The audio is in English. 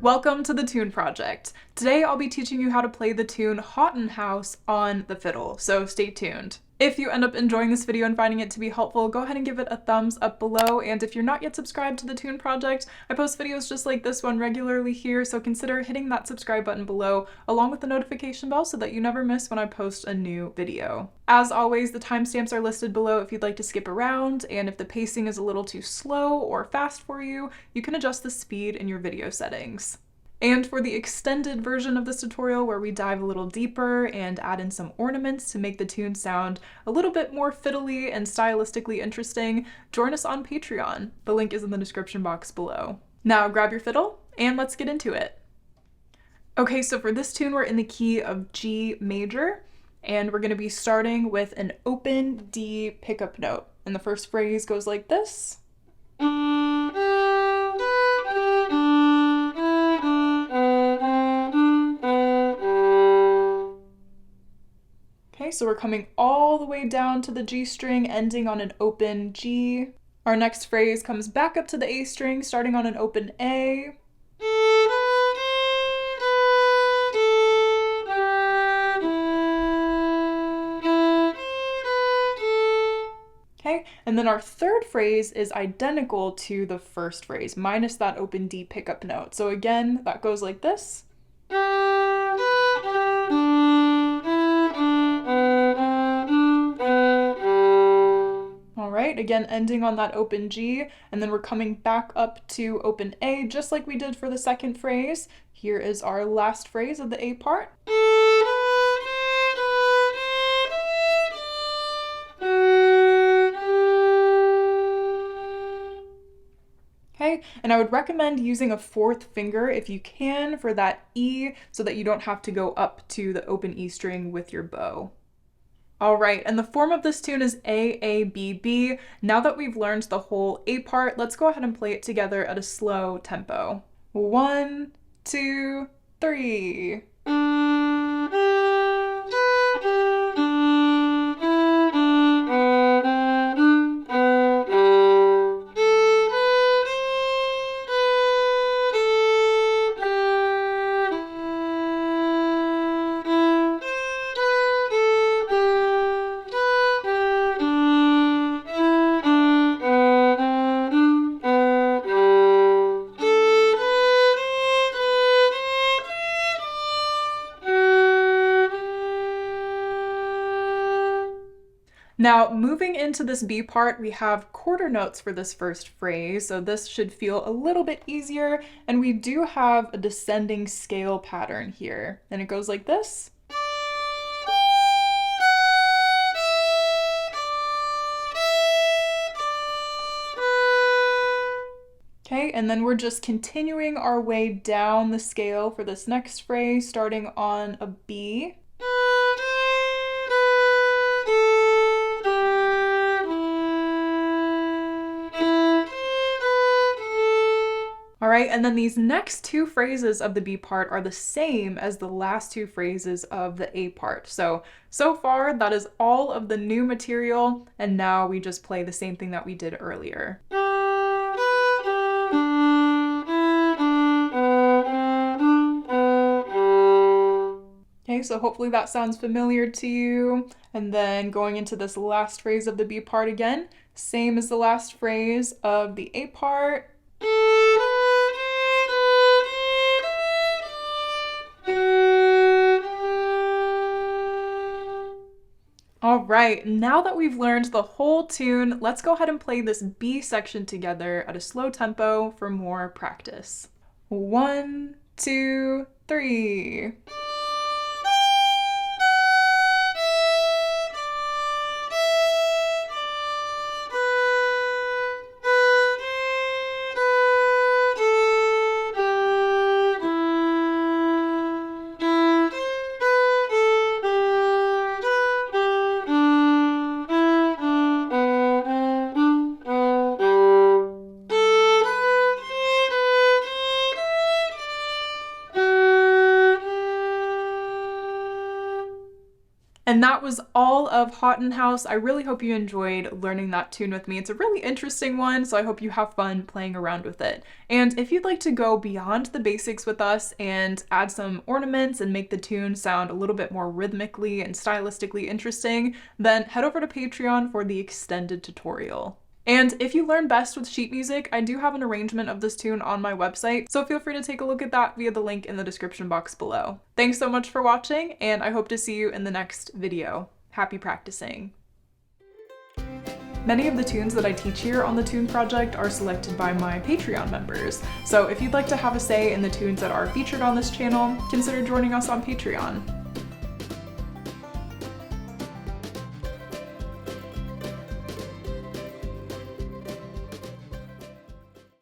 Welcome to the Tune Project. Today I'll be teaching you how to play the tune Haughton House on the fiddle, so stay tuned. If you end up enjoying this video and finding it to be helpful, go ahead and give it a thumbs up below, and if you're not yet subscribed to the Tune Project, I post videos just like this one regularly here, so consider hitting that subscribe button below along with the notification bell so that you never miss when I post a new video. As always, the timestamps are listed below if you'd like to skip around, and if the pacing is a little too slow or fast for you, you can adjust the speed in your video settings. And for the extended version of this tutorial where we dive a little deeper and add in some ornaments to make the tune sound a little bit more fiddly and stylistically interesting, join us on Patreon. The link is in the description box below. Now grab your fiddle and let's get into it. Okay, so for this tune we're in the key of G major, and we're going to be starting with an open D pickup note. And the first phrase goes like this. Okay, so we're coming all the way down to the G string, ending on an open G. Our next phrase comes back up to the A string, starting on an open A. Okay, and then our third phrase is identical to the first phrase, minus that open D pickup note. So again, that goes like this. Alright, again ending on that open G, and then we're coming back up to open A, just like we did for the second phrase. Here is our last phrase of the A part. Okay, and I would recommend using a fourth finger if you can for that E so that you don't have to go up to the open E string with your bow. Alright, and the form of this tune is A-A-B-B. Now that we've learned the whole A part, let's go ahead and play it together at a slow tempo. 1, 2, 3. Now, moving into this B part, we have quarter notes for this first phrase, so this should feel a little bit easier, and we do have a descending scale pattern here, and it goes like this. Okay, and then we're just continuing our way down the scale for this next phrase, starting on a B. Alright, and then these next two phrases of the B part are the same as the last two phrases of the A part. So far that is all of the new material, and now we just play the same thing that we did earlier. Okay, so hopefully that sounds familiar to you. And then going into this last phrase of the B part again, same as the last phrase of the A part. Alright, now that we've learned the whole tune, let's go ahead and play this B section together at a slow tempo for more practice. 1, 2, 3. And that was all of Haughton House. I really hope you enjoyed learning that tune with me. It's a really interesting one, so I hope you have fun playing around with it. And if you'd like to go beyond the basics with us and add some ornaments and make the tune sound a little bit more rhythmically and stylistically interesting, then head over to Patreon for the extended tutorial. And if you learn best with sheet music, I do have an arrangement of this tune on my website, so feel free to take a look at that via the link in the description box below. Thanks so much for watching, and I hope to see you in the next video. Happy practicing! Many of the tunes that I teach here on the Tune Project are selected by my Patreon members, so if you'd like to have a say in the tunes that are featured on this channel, consider joining us on Patreon.